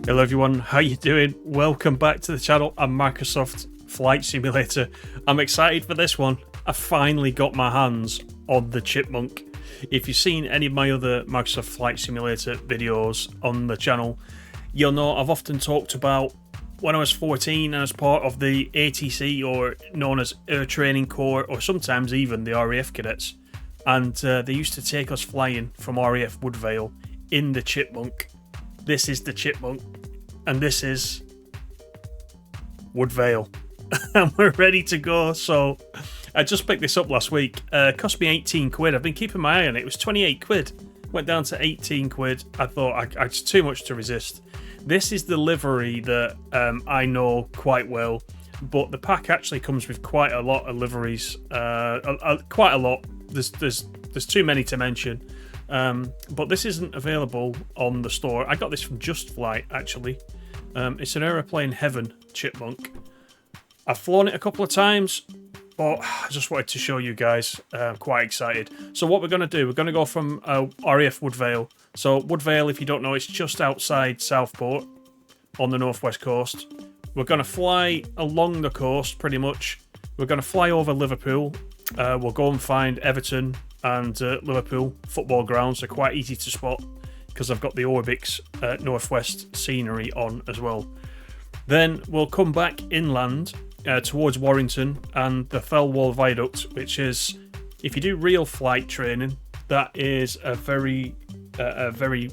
Hello everyone, how you doing? Welcome back to the channel. I'm Microsoft Flight Simulator. I'm excited for this one. I finally got my hands on the Chipmunk. If you've seen any of my other Microsoft Flight Simulator videos on the channel, you'll know I've often talked about when I was 14 and as part of the ATC, or known as Air Training Corps, or sometimes even the RAF cadets. And they used to take us flying from RAF Woodvale in the Chipmunk. This is the Chipmunk, and this is Woodvale. And we're ready to go. So I just picked this up last week. Cost me 18 quid. I've been keeping my eye on it. It was 28 quid. Went down to 18 quid. I thought it's too much to resist. This is the livery that I know quite well, but the pack actually comes with quite a lot of liveries. Quite a lot. There's too many to mention. But this isn't available on the store. I got this from Just Flight, actually. It's an aeroplane Havilland Chipmunk. I've flown it a couple of times, but I just wanted to show you guys. I'm quite excited. So what we're going to do, we're going to go from RAF Woodvale. So Woodvale, if you don't know, it's just outside Southport on the northwest coast. We're going to fly along the coast, pretty much. We're going to fly over Liverpool. We'll go and find Everton and Liverpool football grounds. Are quite easy to spot because I've got the Orbix northwest scenery on as well. Then we'll come back inland towards Warrington and the Thelwall Viaduct, which is, if you do real flight training, that is a very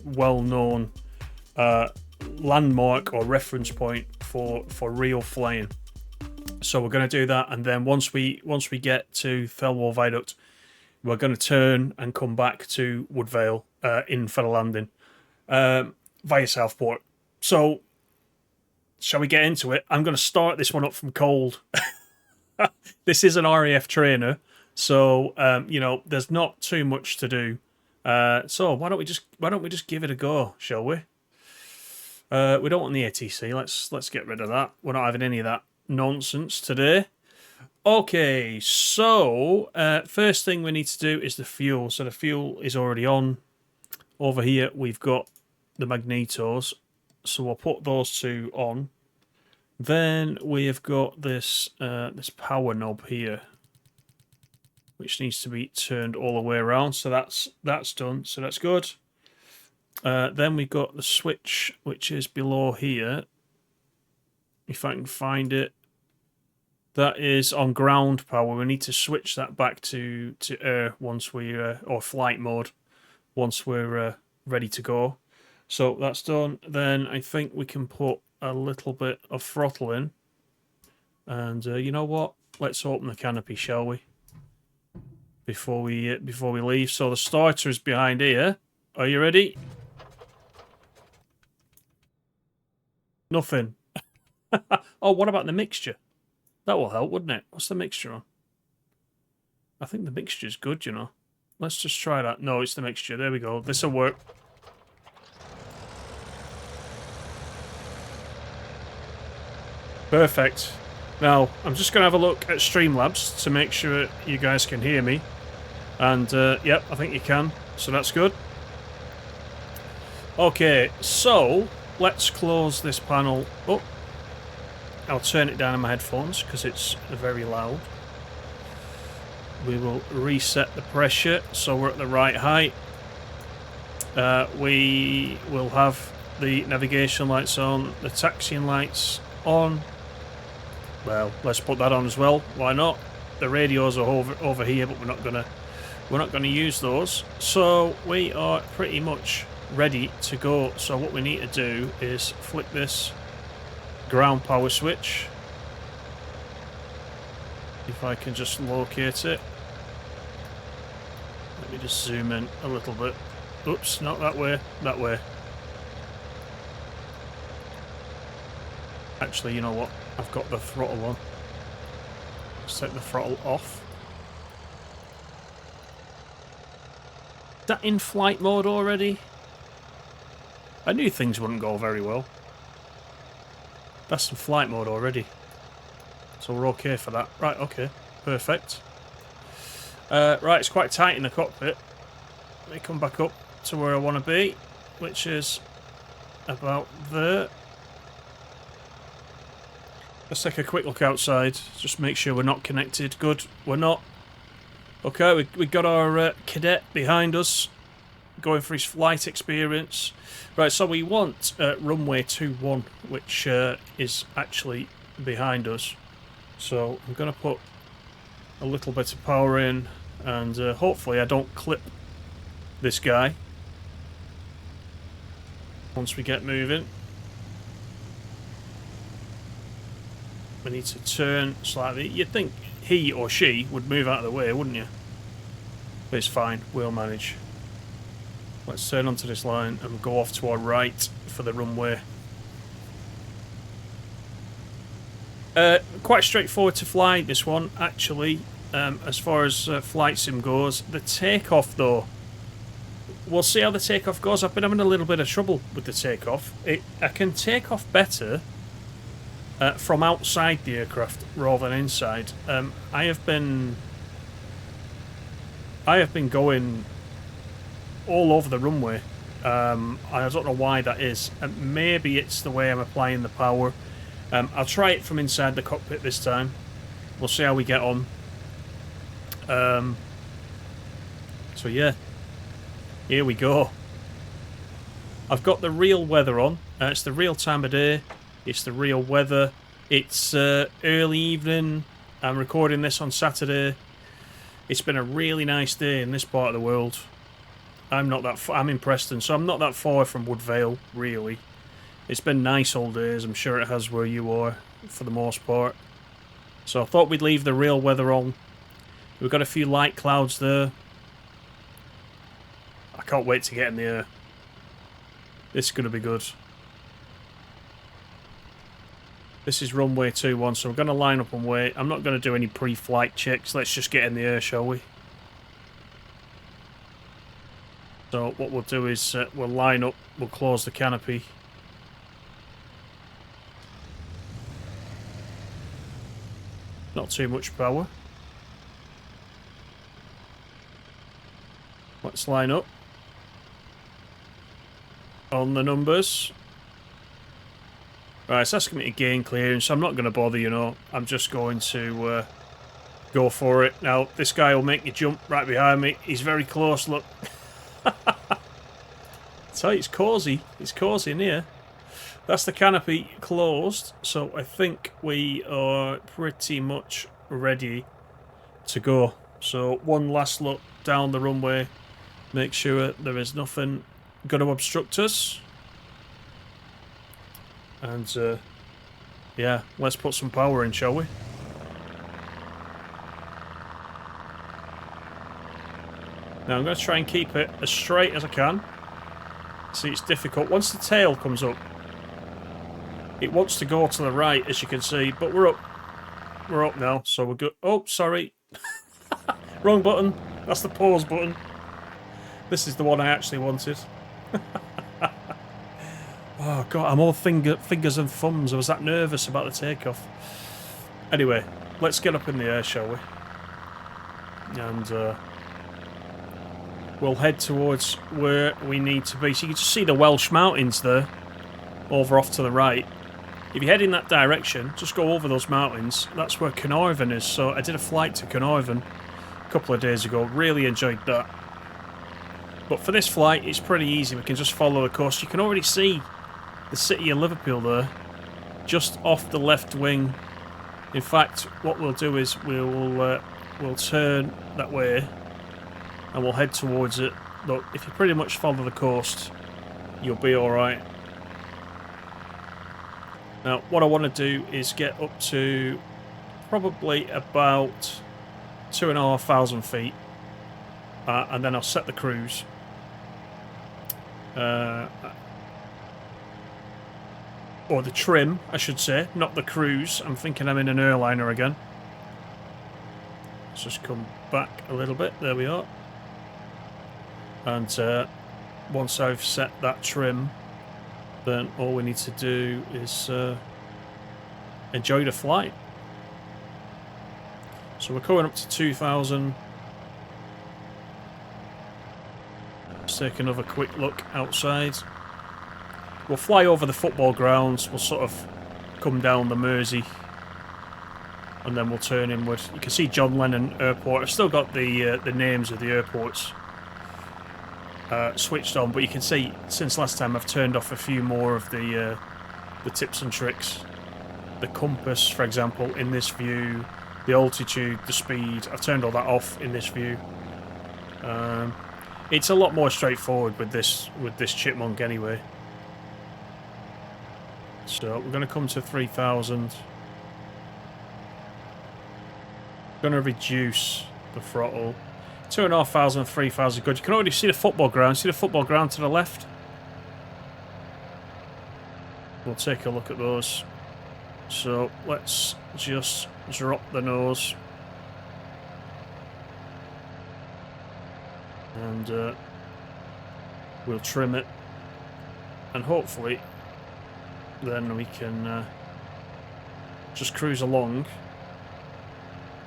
well-known landmark or reference point for real flying. So we're going to do that, and then once we get to Thelwall Viaduct, we're going to turn and come back to Woodvale in for the landing via Southport. So, shall we get into it? I'm going to start this one up from cold. This is an RAF trainer, so you know, there's not too much to do. So why don't we just give it a go, shall we? We don't want the ATC. Let's get rid of that. We're not having any of that nonsense today. Okay, so first thing we need to do is the fuel. So the fuel is already on. Over here we've got the magnetos, so we'll put those two on. Then we have got this this power knob here, which needs to be turned all the way around. So that's done. So that's good. Then we've got the switch, which is below here. If I can find it. That is on ground power. We need to switch that back to air once we or flight mode once we're ready to go. So that's done. Then I think we can put a little bit of throttle in. And you know what? Let's open the canopy, shall we? Before we leave. So the starter is behind here. Are you ready? Nothing. Oh, what about the mixture? That will help, wouldn't it? What's the mixture on? I think the mixture's good, you know. Let's just try that. No, it's the mixture. There we go. This'll work. Perfect. Now, I'm just going to have a look at Streamlabs to make sure you guys can hear me. And, yep, I think you can. So that's good. Okay, so let's close this panel up. I'll turn it down in my headphones because it's very loud. We will reset the pressure so we're at the right height. We will have the navigation lights on, the taxiing lights on. Well, let's put that on as well. Why not? The radios are over here, but we're not gonna use those. So we are pretty much ready to go. So what we need to do is flick this ground power switch. If I can just locate it. Let me just zoom in a little bit. Oops, not that way, that way. Actually, you know what? I've got the throttle on. Let's take the throttle off. Is that in flight mode already? I knew things wouldn't go very well. That's in flight mode already. So we're okay for that. Right, okay. Perfect. Right, it's quite tight in the cockpit. Let me come back up to where I want to be, which is about there. Let's take a quick look outside. Just make sure we're not connected. Good, we're not. Okay, we got our cadet behind us, going for his flight experience. Right, so we want runway 21, which is actually behind us. So I'm going to put a little bit of power in, and hopefully I don't clip this guy once we get moving. We need to turn slightly. You'd think he or she would move out of the way, wouldn't you? But it's fine, we'll manage. Let's turn onto this line and go off to our right for the runway. Quite straightforward to fly, this one, actually, as far as flight sim goes. The takeoff, though, we'll see how the takeoff goes. I've been having a little bit of trouble with the takeoff. I can take off better from outside the aircraft rather than inside. I have been going all over the runway. I don't know why that is. Maybe it's the way I'm applying the power. I'll try it from inside the cockpit this time. We'll see how we get on. So yeah, here we go. I've got the real weather on. It's the real time of day. It's the real weather. It's early evening. I'm recording this on Saturday. It's been a really nice day in this part of the world. I'm in Preston, so I'm not that far from Woodvale, really. It's been nice all days. I'm sure it has where you are, for the most part. So I thought we'd leave the real weather on. We've got a few light clouds there. I can't wait to get in the air. This is going to be good. This is runway 21, so we're going to line up and wait. I'm not going to do any pre-flight checks. Let's just get in the air, shall we? So what we'll do is we'll line up, we'll close the canopy. Not too much power. Let's line up on the numbers. Right, it's asking me to gain clearance, so I'm not going to bother, you know. I'm just going to go for it. Now, this guy will make you jump right behind me. He's very close, look. So it's cosy. It's cosy in here. That's the canopy closed, so I think we are pretty much ready to go. So one last look down the runway. Make sure there is nothing going to obstruct us. And, yeah, let's put some power in, shall we? Now, I'm going to try and keep it as straight as I can. See, it's difficult. Once the tail comes up, it wants to go to the right, as you can see, but we're up. We're up now, so we're good. Oh, sorry. Wrong button. That's the pause button. This is the one I actually wanted. Oh, God, I'm all fingers and thumbs. I was that nervous about the takeoff. Anyway, let's get up in the air, shall we? And we'll head towards where we need to be. So you can just see the Welsh mountains there, over off to the right. If you head in that direction, just go over those mountains. That's where Carnarvon is. So I did a flight to Carnarvon a couple of days ago. Really enjoyed that. But for this flight, it's pretty easy. We can just follow the coast. You can already see the city of Liverpool there, just off the left wing. In fact, what we'll do is we'll turn that way and we'll head towards it. Look, if you pretty much follow the coast, you'll be alright. Now, what I want to do is get up to probably about 2,500 feet, and then I'll set the cruise. Or the trim, I should say, not the cruise. I'm thinking I'm in an airliner again. Let's just come back a little bit. There we are. And once I've set that trim, then all we need to do is enjoy the flight. So we're going up to 2,000. Let's take another quick look outside. We'll fly over the football grounds. We'll sort of come down the Mersey and then we'll turn inward. You can see John Lennon Airport. I've still got the names of the airports switched on, but you can see since last time I've turned off a few more of the tips and tricks. The compass, for example, in this view, the altitude, the speed, I've turned all that off in this view. It's a lot more straightforward with this Chipmunk anyway. So we're going to come to 3,000. Going to reduce the throttle. 2,500, 3,000 good. You can already see the football ground. See the football ground to the left? We'll take a look at those. So let's just drop the nose. And we'll trim it. And hopefully then we can just cruise along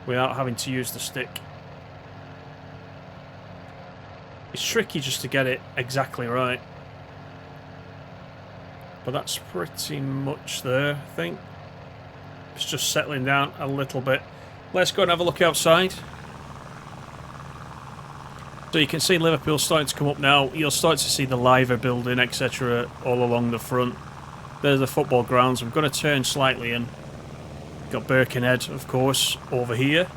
without having to use the stick. It's tricky just to get it exactly right. But that's pretty much there, I think. It's just settling down a little bit. Let's go and have a look outside. So you can see Liverpool starting to come up now. You'll start to see the Liver building, etc. all along the front. There's the football grounds. I'm going to turn slightly in. Got Birkenhead, of course, over here.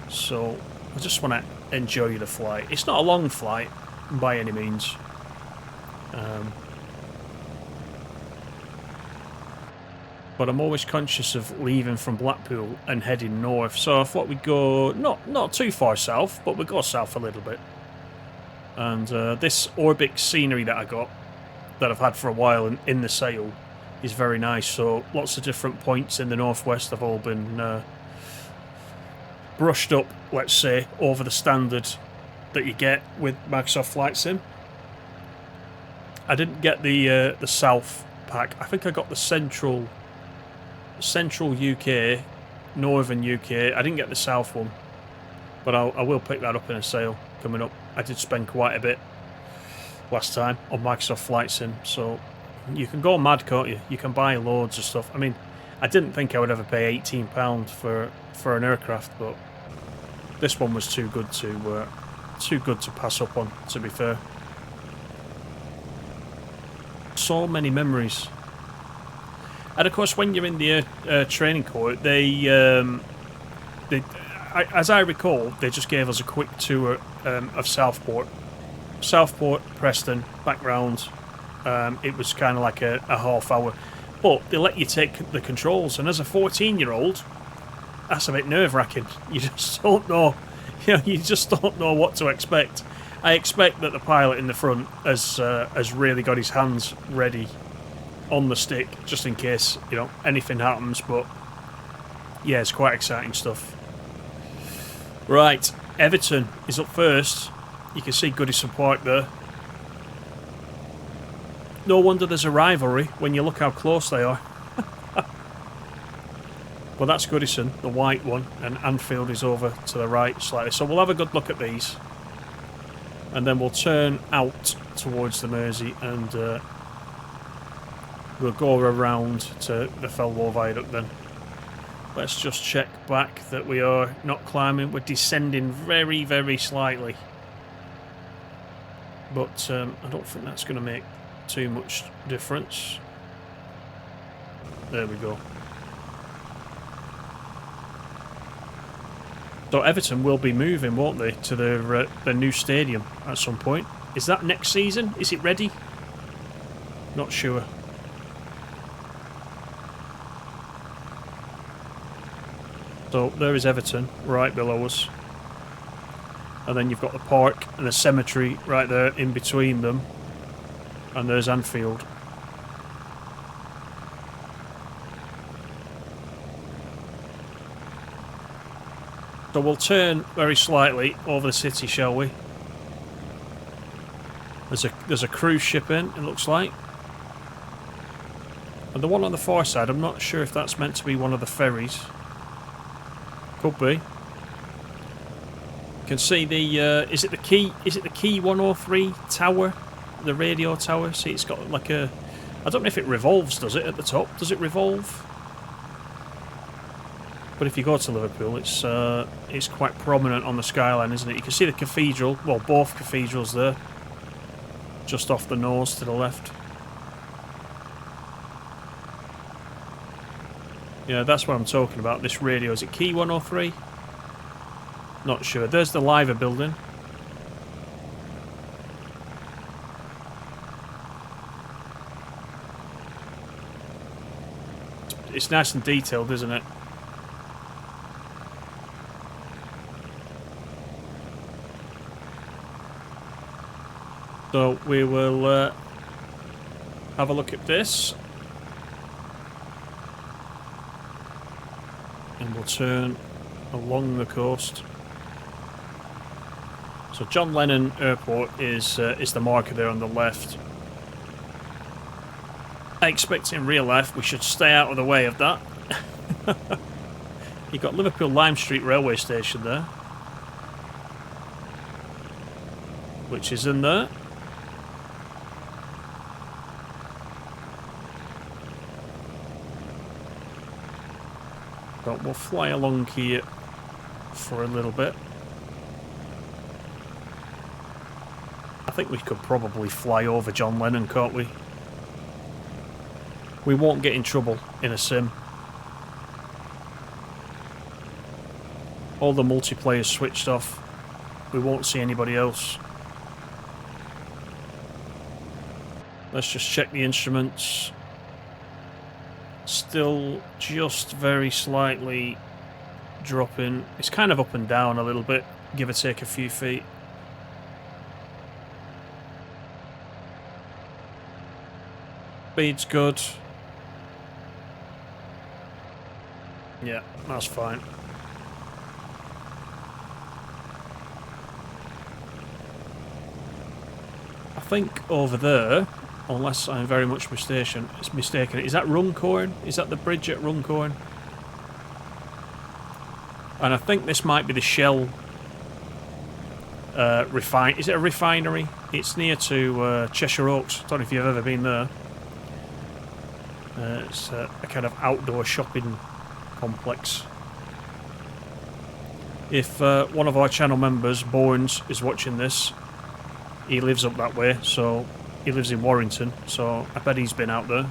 So I just want to enjoy the flight. It's not a long flight by any means. But I'm always conscious of leaving from Blackpool and heading north. So I thought we'd go not too far south, but we'll go south a little bit. And this Orbic scenery that I got, that I've had for a while in the sail, is very nice. So lots of different points in the northwest have all been brushed up, let's say, over the standard that you get with Microsoft Flight Sim. I didn't get the south pack. I think I got the central UK, northern UK. I didn't get the south one, but I will pick that up in a sale coming up. I did spend quite a bit last time on Microsoft Flight Sim, so you can go mad, can't you? You can buy loads of stuff. I mean, I didn't think I would ever pay £18 for an aircraft, but this one was too good to pass up on, to be fair. So many memories. And of course, when you're in the training corps, they, as I recall, they just gave us a quick tour of Southport, Preston, back round. It was kind of like a half hour, but they let you take the controls. And as a 14-year-old, that's a bit nerve-wracking. You just don't know, you just don't know what to expect. I expect that the pilot in the front has really got his hands ready on the stick, just in case, anything happens. But yeah, it's quite exciting stuff. Right, Everton is up first. You can see Goodison Park there. No wonder there's a rivalry when you look how close they are. Well, that's Goodison, the white one, and Anfield is over to the right slightly. So we'll have a good look at these, and then we'll turn out towards the Mersey, and we'll go around to the Fellwall Viaduct then. Let's just check back that we are not climbing. We're descending very, very slightly. But I don't think that's going to make too much difference. There we go. So Everton will be moving, won't they, to their new stadium at some point. Is that next season? Is it ready? Not sure. So there is Everton right below us. And then you've got the park and the cemetery right there in between them. And there's Anfield. So we'll turn very slightly over the city, shall we? There's a cruise ship in, it looks like. And the one on the far side, I'm not sure if that's meant to be one of the ferries. Could be. You can see the is it the Key 103 tower, the radio tower? See, it's got like a, I don't know if it revolves, does it, at the top? Does it revolve? But if you go to Liverpool, it's quite prominent on the skyline, isn't it? You can see the cathedral, well, both cathedrals there, just off the nose to the left. Yeah, that's what I'm talking about, this radio. Is it Key 103? Not sure. There's the Liver building. It's nice and detailed, isn't it? So we will have a look at this. And we'll turn along the coast. So John Lennon Airport is the marker there on the left. I expect in real life we should stay out of the way of that. You've got Liverpool Lime Street railway station there, which is in there. But we'll fly along here for a little bit. I think we could probably fly over John Lennon, can't we? We won't get in trouble in a sim. All the multiplayer switched off. We won't see anybody else. Let's just check the instruments. Still just very slightly dropping. It's kind of up and down a little bit, give or take a few feet. Speed's good. Yeah, that's fine. I think over there, unless I'm very much mistaken, is that Runcorn? Is that the bridge at Runcorn? And I think this might be the Shell is it a refinery? It's near to Cheshire Oaks. I don't know if you've ever been there. It's a kind of outdoor shopping complex. If one of our channel members, Bournes, is watching this, he lives up that way, so he lives in Warrington, so I bet he's been out there.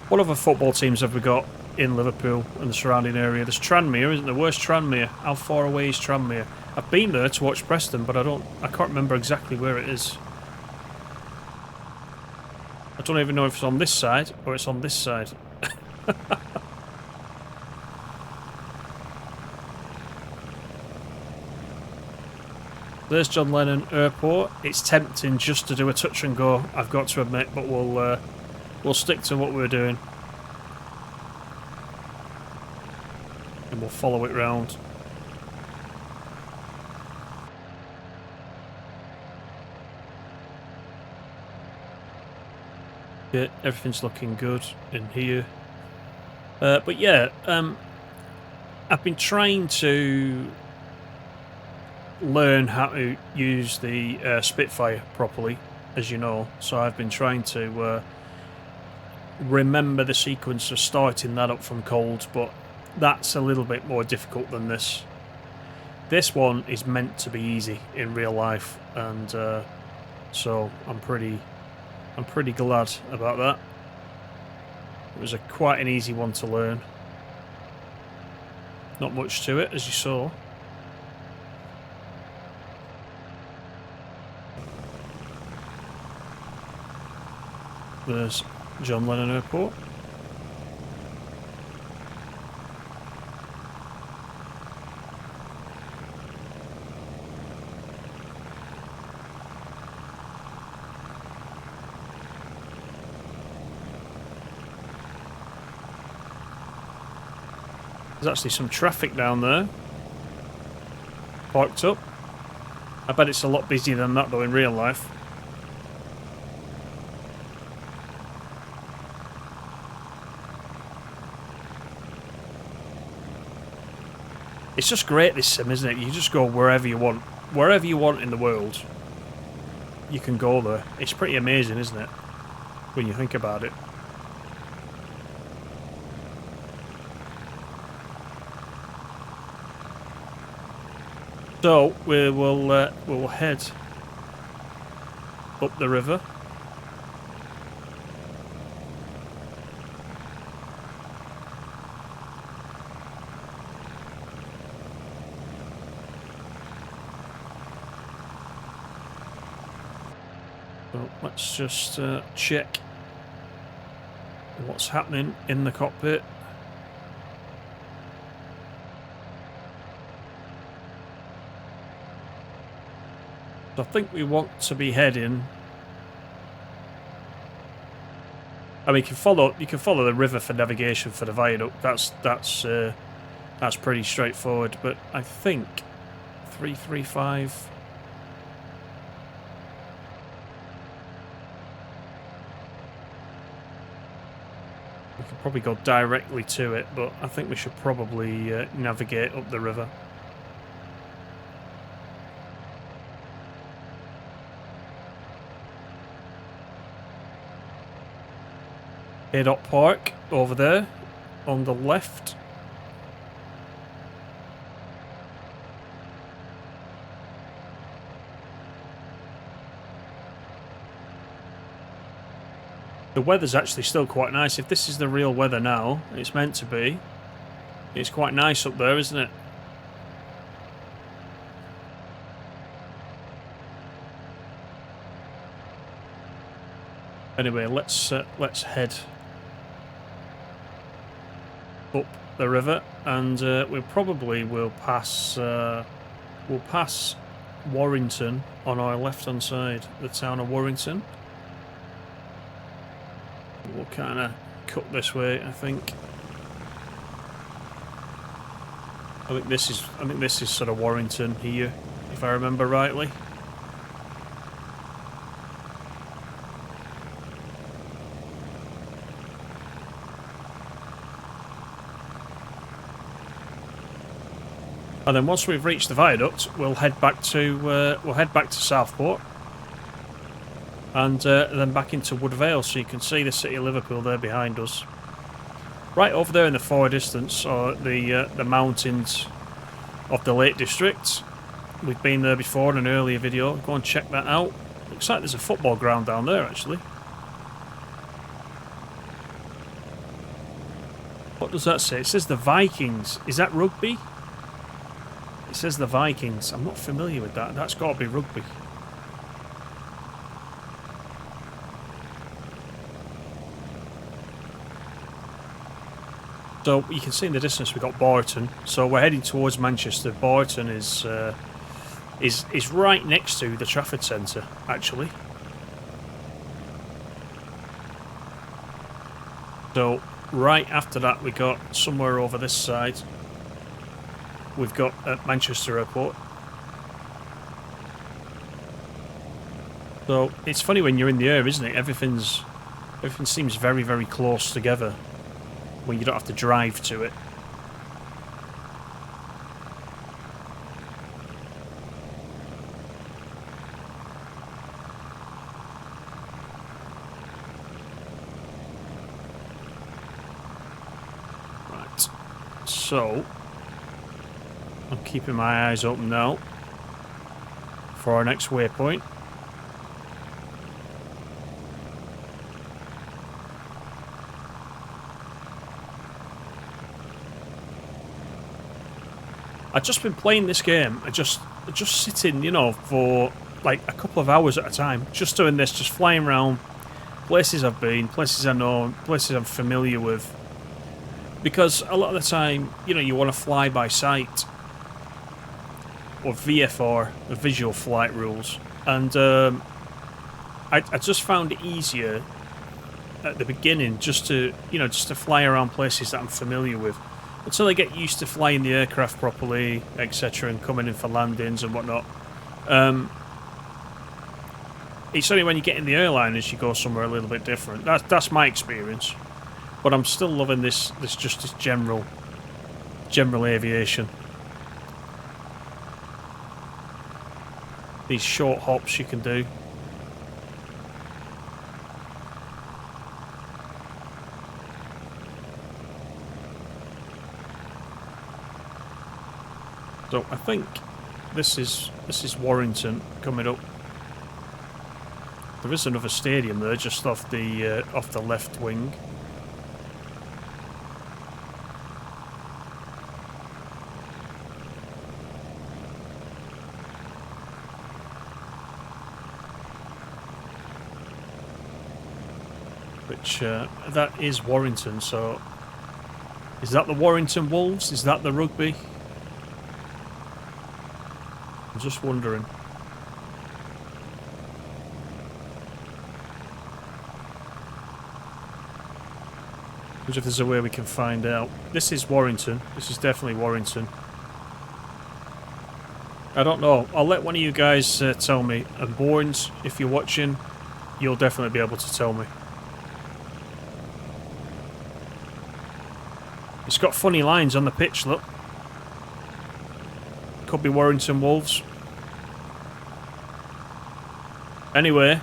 What other football teams have we got in Liverpool and the surrounding area? There's Tranmere, isn't there? Where's Tranmere? How far away is Tranmere? I've been there to watch Preston, but I can't remember exactly where it is. I don't even know if it's on this side or it's on this side. There's John Lennon Airport. It's tempting just to do a touch and go, I've got to admit, but we'll stick to what we're doing. And we'll follow it round. Yeah, everything's looking good in here. But yeah, I've been trying to learn how to use the Spitfire properly, as you know. So I've been trying to remember the sequence of starting that up from cold, but that's a little bit more difficult than this. This one is meant to be easy in real life, and so I'm pretty glad about that. It was quite an easy one to learn. Not much to it, as you saw. There's John Lennon Airport. There's actually some traffic down there, parked up. I bet it's a lot busier than that though in real life. It's just great, this sim, isn't it? You just go wherever you want in the world. you can go there. It's pretty amazing, isn't it, when you think about it? So we'll head up the river. So let's just check what's happening in the cockpit. So I think we want to be heading. I mean, you can follow the river for navigation for the viaduct. That's pretty straightforward. But I think 335. We could probably go directly to it, but I think we should probably navigate up the river. Haydock Park over there on the left. The weather's actually still quite nice. If this is the real weather now, it's meant to be. It's quite nice up there, isn't it? Anyway, let's head up the river, and we probably will pass Warrington on our left-hand side, the town of Warrington. We'll kind of cut this way, I think. I think this is sort of Warrington here, if I remember rightly. And then once we've reached the viaduct, we'll head back to Southport, and then back into Woodvale, so you can see the city of Liverpool there behind us. Right over there in the far distance are the mountains of the Lake District. We've been there before in an earlier video. Go and check that out. Looks like there's a football ground down there, actually. What does that say? It says the Vikings. Is that rugby? It says the Vikings. I'm not familiar with that. That's got to be rugby. So you can see in the distance we've got Warrington. So we're heading towards Manchester. Warrington is right next to the Trafford Centre, actually. So right after that we got somewhere over this side. We've got Manchester Airport. So it's funny when you're in the air, isn't it? Everything seems very, very close together when you don't have to drive to it. Right. So I'm keeping my eyes open now for our next waypoint. I've just been playing this game. I just sitting, you know, for like a couple of hours at a time, just doing this, just flying around places I've been, places I know, places I'm familiar with. Because a lot of the time, you know, you want to fly by sight, or VFR, the visual flight rules, and I just found it easier at the beginning just to fly around places that I'm familiar with, until I get used to flying the aircraft properly, etc., and coming in for landings and whatnot. It's only when you get in the airliners you go somewhere a little bit different. That's my experience, but I'm still loving this general aviation. These short hops you can do. So I think this is Warrington coming up. There is another stadium there, just off the left wing. Which that is Warrington. So is that the Warrington Wolves? Is that the rugby? I'm just wondering. If there's a way we can find out. This is Warrington. This is definitely Warrington. I don't know. I'll let one of you guys tell me. And Bournes, if you're watching, you'll definitely be able to tell me. It's got funny lines on the pitch, look. Could be Warrington Wolves. Anyway,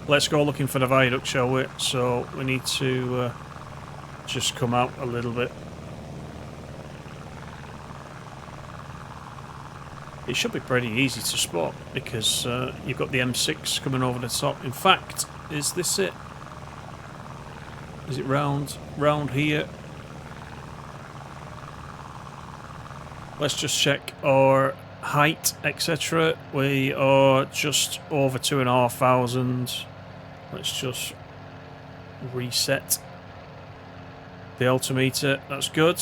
let's go looking for the viaduct, shall we? So we need to just come out a little bit. It should be pretty easy to spot because you've got the M6 coming over the top. In fact, is this it? Is it round here? Let's just check our height, etc. We are just over 2,500. Let's just reset the altimeter. That's good.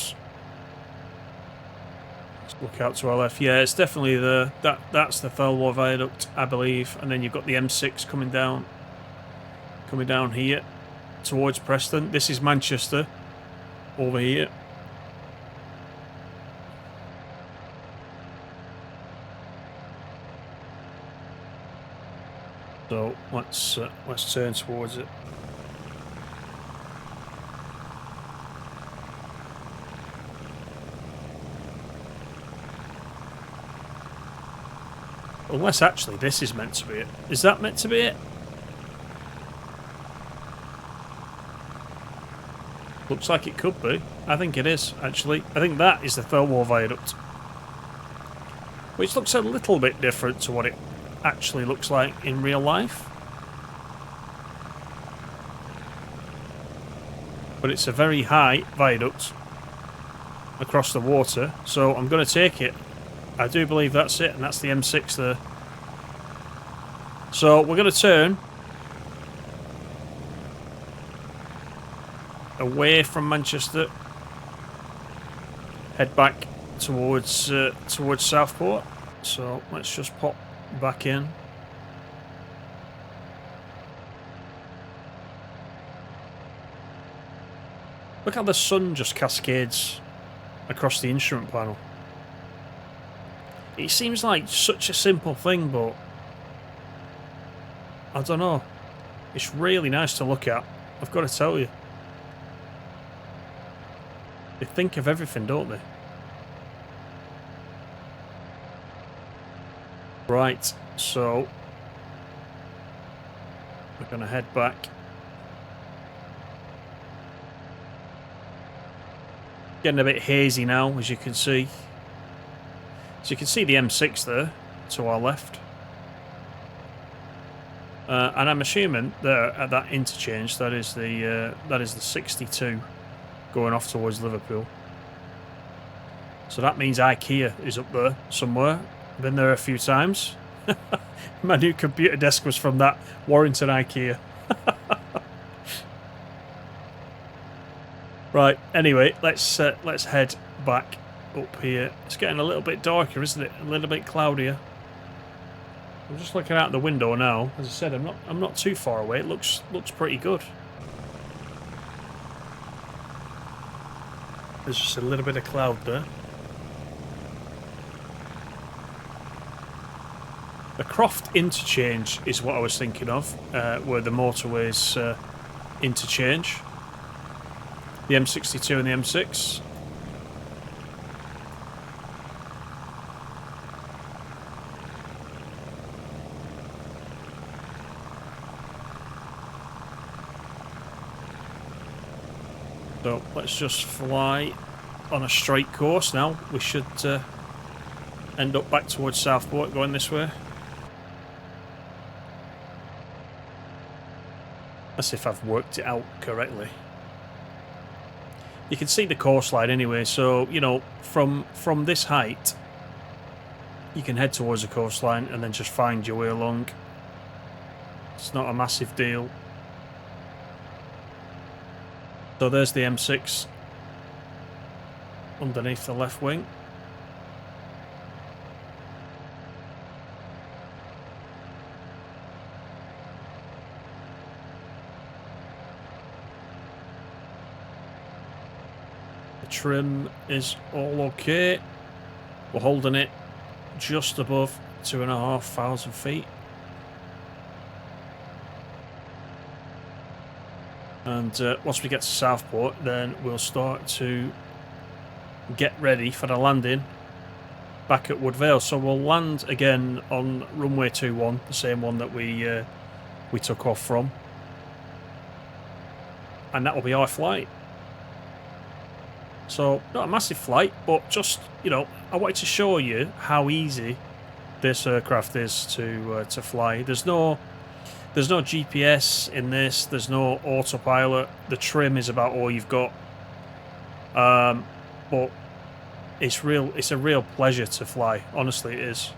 Let's look out to our left. Yeah, it's definitely that's the Thelwall Viaduct, I believe. And then you've got the M6 coming down here towards Preston. This is Manchester over here. So let's turn towards it. Unless actually this is meant to be it. Is that meant to be it? Looks like it could be. I think it is, actually. I think that is the Thelwall Viaduct. Which looks a little bit different to what it actually looks like in real life. But it's a very high viaduct across the water, so I'm going to take it. I do believe that's it, and that's the M6 there. So we're going to turn away from Manchester, head back towards Southport. So let's just pop back in. Look how the sun just cascades across the instrument panel. It seems like such a simple thing, but I don't know. It's really nice to look at, I've got to tell you. They think of everything, don't they? Right, so we're going to head back. Getting a bit hazy now, as you can see. So you can see the M6 there to our left. And I'm assuming there at that interchange, that is the 62 going off towards Liverpool. So that means IKEA is up there somewhere. Been there a few times. My new computer desk was from that Warrington IKEA. Right, anyway, let's head back up here. It's getting a little bit darker, isn't it? A little bit cloudier. I'm just looking out the window now. As I said, I'm not too far away. It looks pretty good. There's just a little bit of cloud there. The Croft interchange is what I was thinking of, where the motorways interchange. The M62 and the M6. So let's just fly on a straight course now. We should end up back towards Southport, going this way. As if I've worked it out correctly. You can see the coastline anyway, so you know from this height you can head towards the coastline and then just find your way along. It's not a massive deal. So there's the M6 underneath the left wing. The trim is all okay. We're holding it just above 2,500 feet. And once we get to Southport, then we'll start to get ready for the landing back at Woodvale. So we'll land again on runway 21, the same one that we took off from, and that will be our flight. So not a massive flight, but just, you know, I wanted to show you how easy this aircraft is to fly. There's no GPS in this. There's no autopilot. The trim is about all you've got. But it's a real pleasure to fly. Honestly, it is.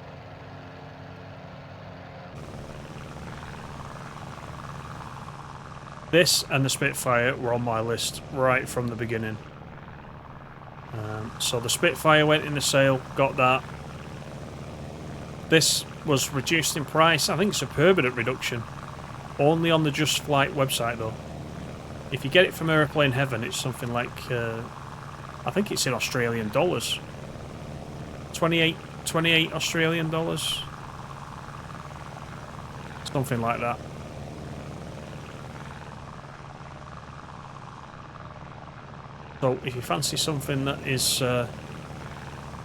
This and the Spitfire were on my list right from the beginning. So the Spitfire went in the sale, got that. This was reduced in price. I think it's a permanent reduction. Only on the Just Flight website though. If you get it from Aeroplane Heaven, it's something like, I think it's in Australian dollars. 28 Australian dollars. Something like that. So if you fancy something that is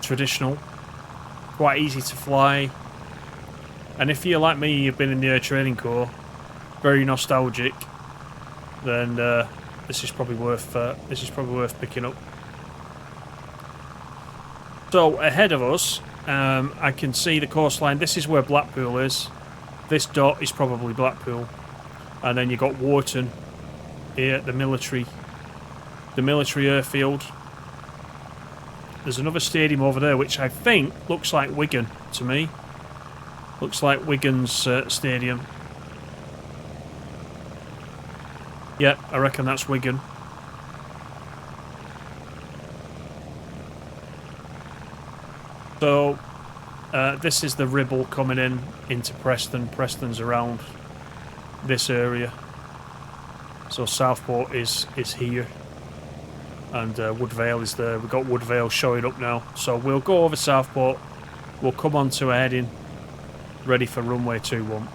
traditional, quite easy to fly, and if you're like me, you've been in the Air Training Corps, very nostalgic, then this is probably worth picking up. So ahead of us, I can see the coastline. This is where Blackpool is. This dot is probably Blackpool, and then you got Warrington here, the military airfield. There's another stadium over there, which I think looks like Wigan to me. Looks like Wigan's stadium. Yeah, I reckon that's Wigan. So, this is the Ribble coming into Preston. Preston's around this area. So Southport is here. And Woodvale is there. We've got Woodvale showing up now. So we'll go over Southport. We'll come on to a heading. Ready for runway 21.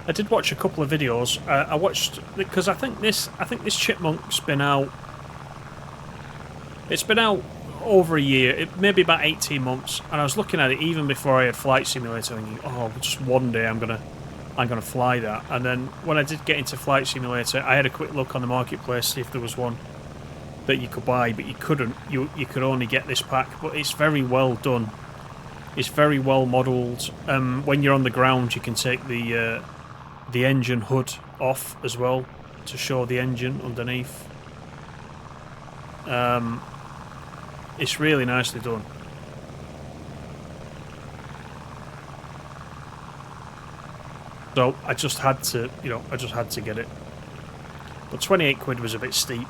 I did watch a couple of videos. I watched because I think this Chipmunk's been out. It's been out over a year, maybe about 18 months, and I was looking at it even before I had Flight Simulator, thinking, oh, just one day I'm gonna fly that. And then when I did get into Flight Simulator, I had a quick look on the marketplace, see if there was one that you could buy, but you couldn't. You could only get this pack, but it's very well done. It's very well modelled. When you're on the ground, you can take the engine hood off as well to show the engine underneath. It's really nicely done. So I just had to, get it. But 28 quid was a bit steep.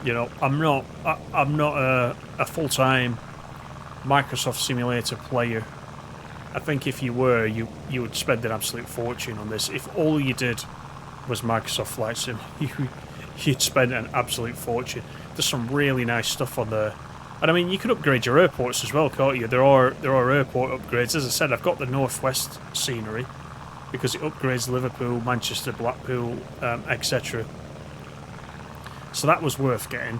You know, I'm not a full-time Microsoft Simulator player. I think if you were, you would spend an absolute fortune on this. If all you did was Microsoft Flight Sim, you'd spend an absolute fortune. There's some really nice stuff on there. And I mean, you can upgrade your airports as well, can't you? There are airport upgrades. As I said, I've got the Northwest scenery because it upgrades Liverpool, Manchester, Blackpool, etc. So that was worth getting.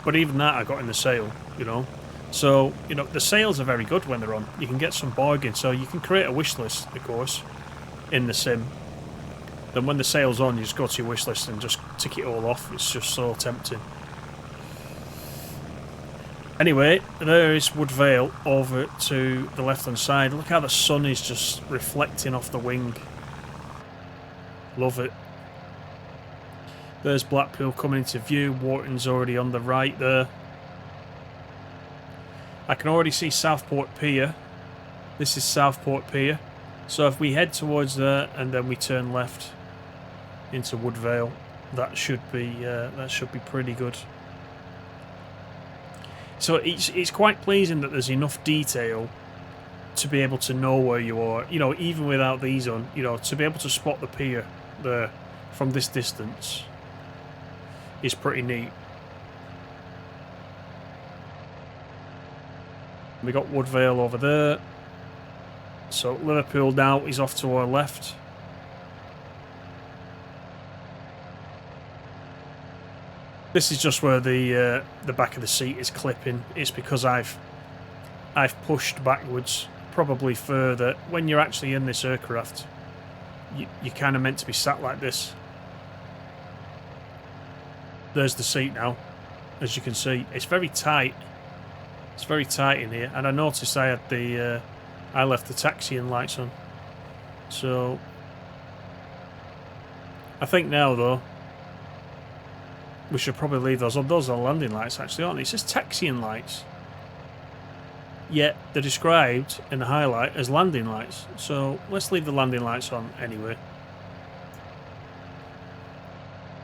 But even that I got in the sale, you know. So, you know, the sales are very good when they're on. You can get some bargains. So you can create a wish list, of course, in the sim. Then when the sale's on, you just go to your wish list and just tick it all off. It's just so tempting. Anyway, there is Woodvale over to the left-hand side. Look how the sun is just reflecting off the wing. Love it. There's Blackpool coming into view. Warrington's already on the right there. I can already see Southport Pier. This is Southport Pier. So if we head towards there and then we turn left into Woodvale, that should be pretty good. So it's quite pleasing that there's enough detail to be able to know where you are. You know, even without these on, you know, to be able to spot the pier there from this distance is pretty neat. We got Woodvale over there. So Liverpool now is off to our left. This is just where the back of the seat is clipping. It's because I've pushed backwards, probably further. When you're actually in this aircraft, you're kind of meant to be sat like this. There's the seat now, as you can see. It's very tight. It's very tight in here, and I noticed I had I left the taxiing lights on. So I think now though we should probably leave those on. Those are landing lights actually, aren't they? It says taxiing lights, yet they're described in the highlight as landing lights. So let's leave the landing lights on anyway.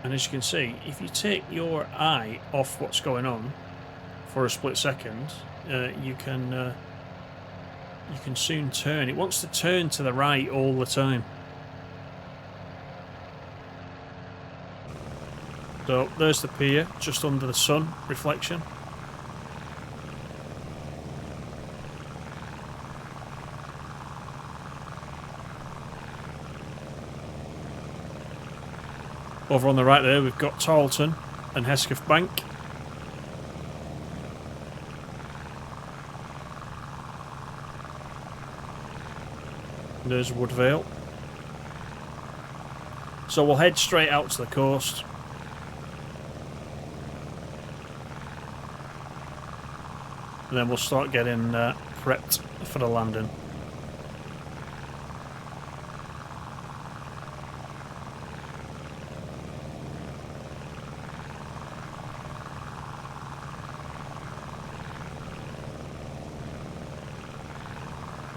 And as you can see, if you take your eye off what's going on for a split second, you can soon turn. It wants to turn to the right all the time. So there's the pier, just under the sun reflection. Over on the right there, we've got Tarleton and Hesketh Bank. There's Woodvale. So we'll head straight out to the coast. And then we'll start getting prepped for the landing.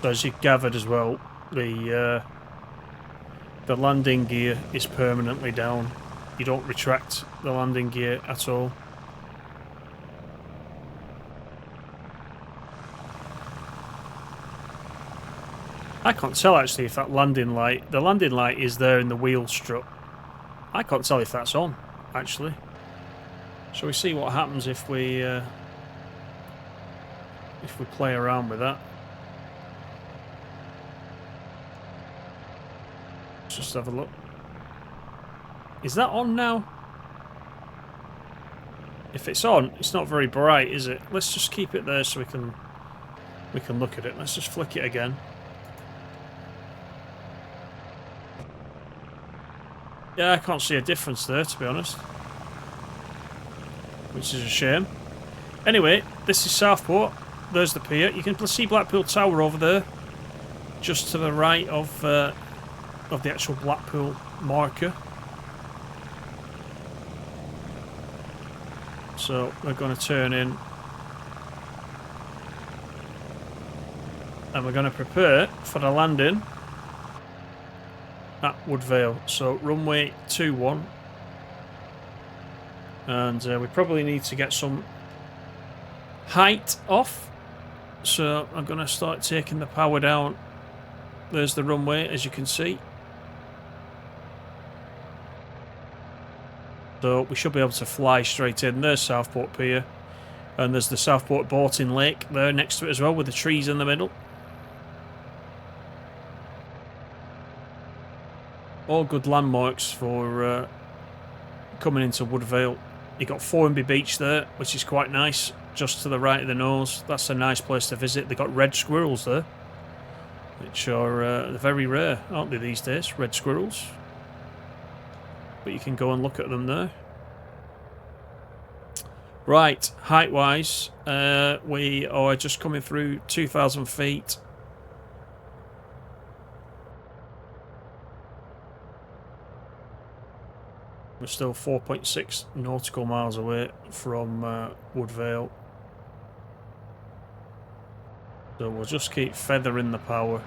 So as you gathered as well, the landing gear is permanently down. You don't retract the landing gear at all. I can't tell actually if that landing light, the landing light is there in the wheel strut. I can't tell if that's on actually. Shall we see what happens if we play around with that? Let's just have a look. Is that on now? If it's on, it's not very bright, is it? Let's just keep it there so we can look at it. Let's just flick it again. Yeah, I can't see a difference there, to be honest. Which is a shame. Anyway, this is Southport. There's the pier. You can see Blackpool Tower over there, just to the right of the actual Blackpool marker. So we're going to turn in. And we're going to prepare for the landing at Woodvale. So runway 21. And we probably need to get some height off. So I'm going to start taking the power down. There's the runway, as you can see. So we should be able to fly straight in. There's Southport Pier. And there's the Southport Boating Lake there next to it as well, with the trees in the middle. All good landmarks for coming into Woodvale You got Formby Beach there, which is quite nice, just to the right of the nose. That's a nice place to visit. They got red squirrels there, which are very rare, aren't they, these days? Red squirrels. But you can go and look at them there. Right, height-wise, we are just coming through 2,000 feet. We're still 4.6 nautical miles away from Woodvale. So we'll just keep feathering the power.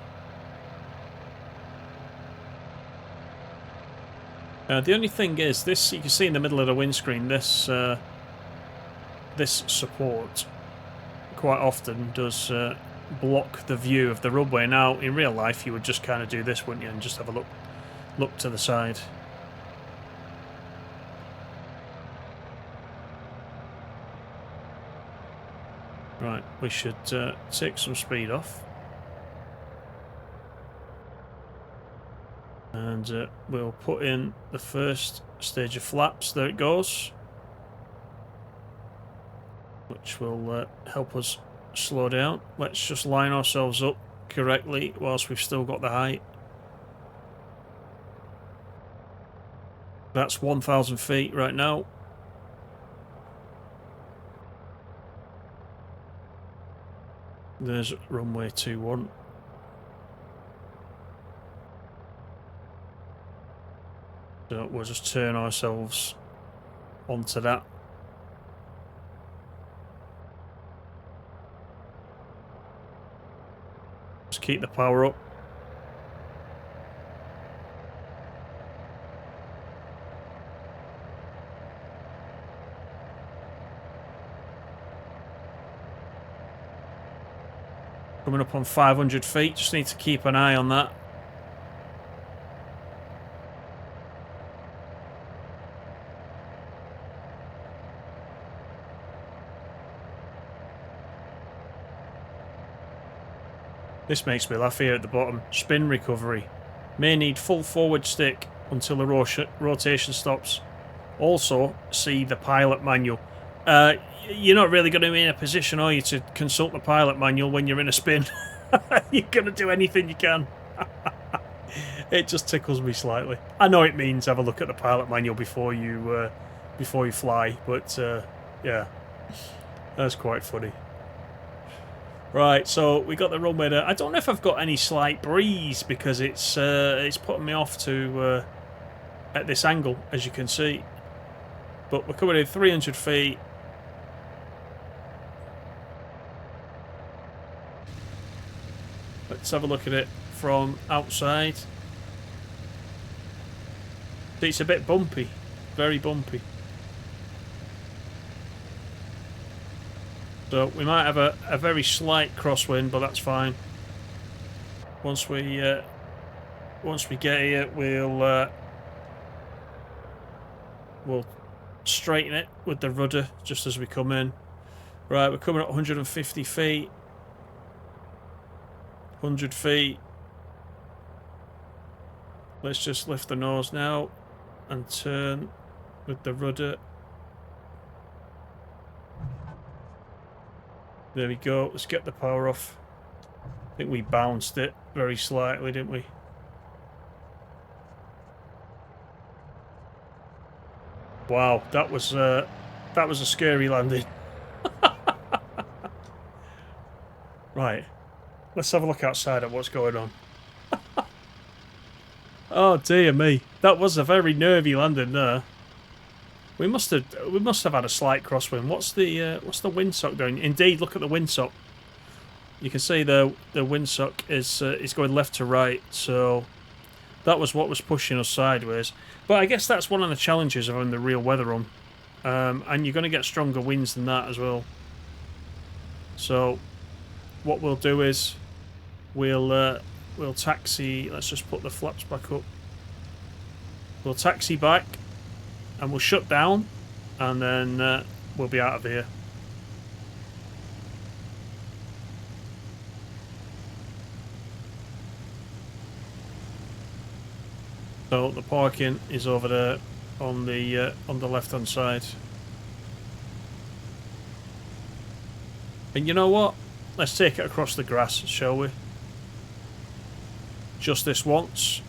The only thing is, this, you can see in the middle of the windscreen, this this support quite often does block the view of the runway. Now, in real life, you would just kind of do this, wouldn't you, and just have a look to the side. Right, we should take some speed off. And we'll put in the first stage of flaps. There it goes. Which will help us slow down. Let's just line ourselves up correctly whilst we've still got the height. That's 1,000 feet right now. There's runway 21. So we'll just turn ourselves onto that. Just keep the power up. Coming up on 500 feet, just need to keep an eye on that. This makes me laugh here at the bottom. Spin recovery. May need full forward stick until the rotation stops. Also, see the pilot manual. You're not really going to be in a position, are you, to consult the pilot manual when you're in a spin? You're going to do anything you can. It just tickles me slightly. I know it means have a look at the pilot manual before you fly, but yeah, that's quite funny. Right, so we got the runway there. I don't know if I've got any slight breeze because it's putting me off to at this angle, as you can see. But we're coming in 300 feet. Let's have a look at it from outside. It's a bit bumpy, very bumpy. So we might have a very slight crosswind, but that's fine. Once we get here, we'll straighten it with the rudder just as we come in. Right, we're coming at 150 feet. 100 feet. Let's just lift the nose now and turn with the rudder. There we go. Let's get the power off. I think we bounced it very slightly, didn't we? Wow, that was a scary landing. Right. Let's have a look outside at what's going on. Oh dear me. That was a very nervy landing there. We must have had a slight crosswind. What's the windsock doing? Indeed, look at the windsock. You can see the windsock is going left to right, so that was what was pushing us sideways. But I guess that's one of the challenges of having the real weather on. And you're going to get stronger winds than that as well. So what we'll do is we'll taxi. Let's just put the flaps back up. We'll taxi back and we'll shut down, and then we'll be out of here. So the parking is over there on the left hand side. And you know what? Let's take it across the grass, shall we? Just this once.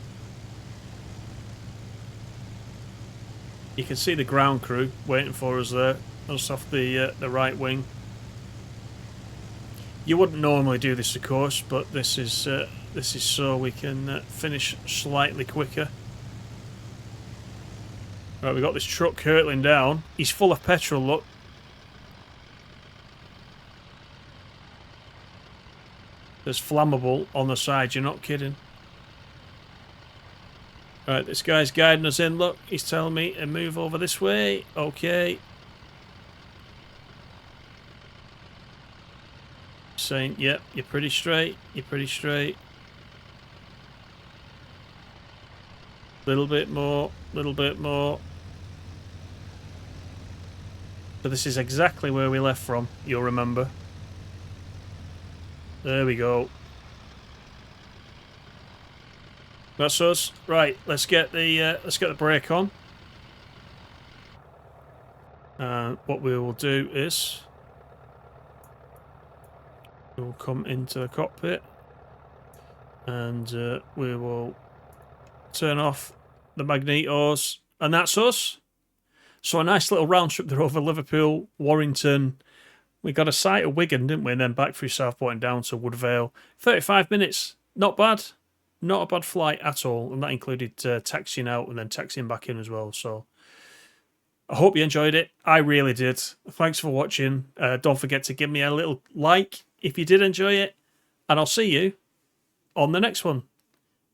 You can see the ground crew waiting for us there, just off the right wing. You wouldn't normally do this, of course, but this is so we can finish slightly quicker. Right, we've got this truck hurtling down. He's full of petrol, look. There's flammable on the side, you're not kidding. Right, this guy's guiding us in, look. He's telling me to move over this way. Okay. Saying, yep, you're pretty straight. You're pretty straight. Little bit more. Little bit more. So this is exactly where we left from, you'll remember. There we go. That's us. Right, let's get the brake on. What we will do is we'll come into the cockpit and we will turn off the magnetos, and that's us. So a nice little round trip there over Liverpool, Warrington. We got a sight of Wigan, didn't we? And then back through Southport and down to Woodvale. 35 minutes. Not bad. Not a bad flight at all. And that included taxiing out and then taxiing back in as well. So I hope you enjoyed it. I really did. Thanks for watching. Don't forget to give me a little like if you did enjoy it. And I'll see you on the next one.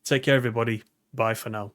Take care, everybody. Bye for now.